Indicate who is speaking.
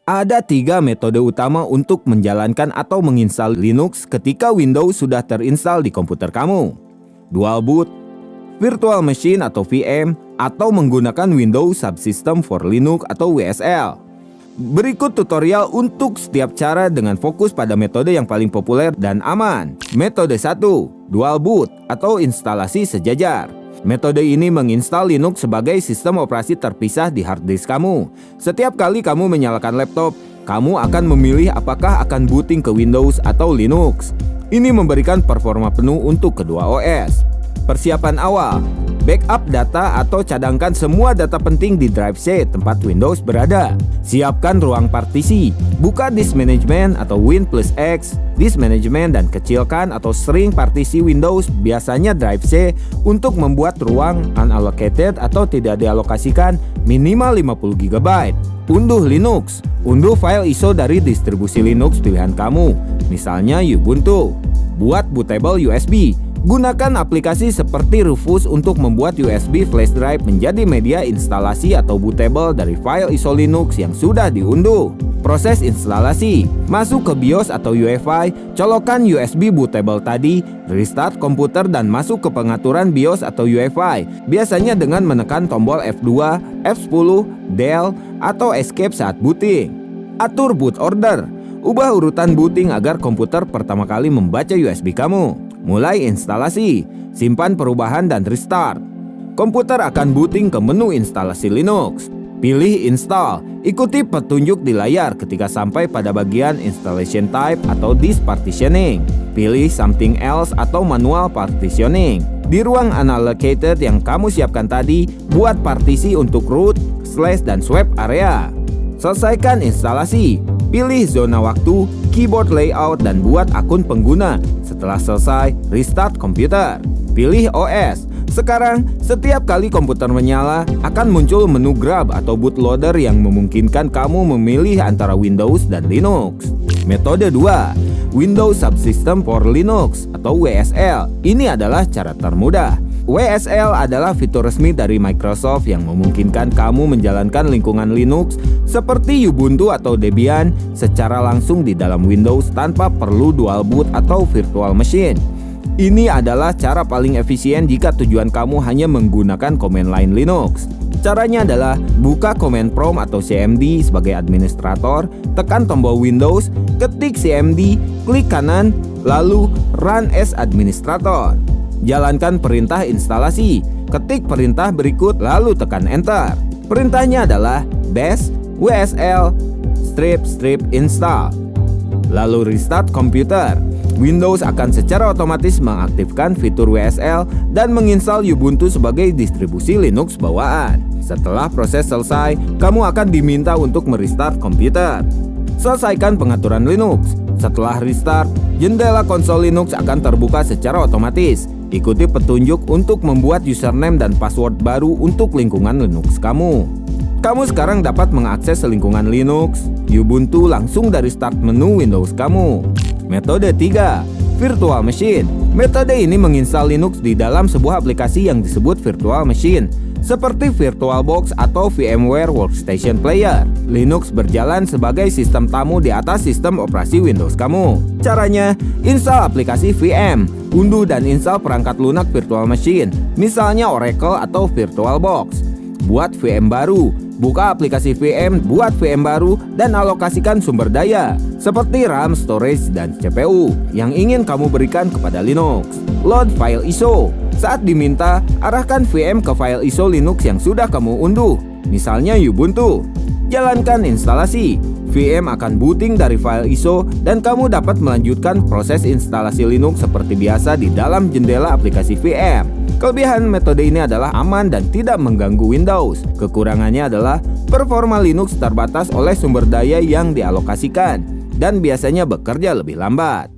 Speaker 1: Ada 3 metode utama untuk menjalankan atau menginstal Linux ketika Windows sudah terinstall di komputer kamu. Dual boot, virtual machine atau VM, atau menggunakan Windows Subsystem for Linux atau WSL. Berikut tutorial untuk setiap cara dengan fokus pada metode yang paling populer dan aman. Metode 1, dual boot atau instalasi sejajar. Metode ini menginstal Linux sebagai sistem operasi terpisah di hard disk kamu. Setiap kali kamu menyalakan laptop, kamu akan memilih apakah akan booting ke Windows atau Linux. Ini memberikan performa penuh untuk kedua OS. Persiapan awal, backup data atau cadangkan semua data penting di drive C tempat Windows berada. Siapkan ruang partisi, buka disk management atau Win+X, disk management dan kecilkan atau shrink partisi Windows, biasanya drive C, untuk membuat ruang unallocated atau tidak dialokasikan minimal 50 GB. Unduh Linux, unduh file ISO dari distribusi Linux pilihan kamu, misalnya Ubuntu. Buat bootable USB. Gunakan aplikasi seperti Rufus untuk membuat USB flash drive menjadi media instalasi atau bootable dari file ISO Linux yang sudah diunduh. Proses instalasi, masuk ke BIOS atau UEFI, colokan USB bootable tadi, restart komputer dan masuk ke pengaturan BIOS atau UEFI, biasanya dengan menekan tombol F2, F10, Del, atau Escape saat booting. Atur boot order, ubah urutan booting agar komputer pertama kali membaca USB kamu. Mulai instalasi, simpan perubahan dan restart. Komputer akan booting ke menu instalasi Linux. Pilih install, ikuti petunjuk di layar ketika sampai pada bagian installation type atau disk partitioning. Pilih something else atau manual partitioning. Di ruang unallocated yang kamu siapkan tadi, buat partisi untuk root, slash dan swap area. Selesaikan instalasi, pilih zona waktu, keyboard layout dan buat akun pengguna. Setelah selesai, restart komputer. Pilih OS. Sekarang, setiap kali komputer menyala, akan muncul menu grab atau bootloader yang memungkinkan kamu memilih antara Windows dan Linux. Metode 2, Windows Subsystem for Linux atau WSL. Ini adalah cara termudah. WSL adalah fitur resmi dari Microsoft yang memungkinkan kamu menjalankan lingkungan Linux seperti Ubuntu atau Debian secara langsung di dalam Windows tanpa perlu dual boot atau virtual machine. Ini adalah cara paling efisien jika tujuan kamu hanya menggunakan command line Linux. Caranya adalah buka command prompt atau CMD sebagai administrator, tekan tombol Windows, ketik CMD, klik kanan, lalu run as administrator. Jalankan perintah instalasi, ketik perintah berikut lalu tekan enter. Perintahnya adalah bash WSL strip install. Lalu restart komputer. Windows akan secara otomatis mengaktifkan fitur WSL dan menginstal Ubuntu sebagai distribusi Linux bawaan. Setelah proses selesai, kamu akan diminta untuk merestart komputer. Selesaikan pengaturan Linux. Setelah restart, jendela konsol Linux akan terbuka secara otomatis. Ikuti petunjuk untuk membuat username dan password baru untuk lingkungan Linux kamu. Kamu sekarang dapat mengakses lingkungan Linux, Ubuntu langsung dari start menu Windows kamu. Metode 3, Virtual Machine. Metode ini menginstal Linux di dalam sebuah aplikasi yang disebut Virtual Machine, seperti VirtualBox atau VMware Workstation Player. Linux berjalan sebagai sistem tamu di atas sistem operasi Windows kamu. Caranya, install aplikasi VM, unduh dan install perangkat lunak Virtual Machine, misalnya Oracle atau VirtualBox. Buat VM baru, buka aplikasi VM, buat VM baru, dan alokasikan sumber daya seperti RAM, storage, dan CPU yang ingin kamu berikan kepada Linux. Load file ISO. Saat diminta, arahkan VM ke file ISO Linux yang sudah kamu unduh, misalnya Ubuntu. Jalankan instalasi. VM akan booting dari file ISO dan kamu dapat melanjutkan proses instalasi Linux seperti biasa di dalam jendela aplikasi VM. Kelebihan metode ini adalah aman dan tidak mengganggu Windows. Kekurangannya adalah performa Linux terbatas oleh sumber daya yang dialokasikan dan biasanya bekerja lebih lambat.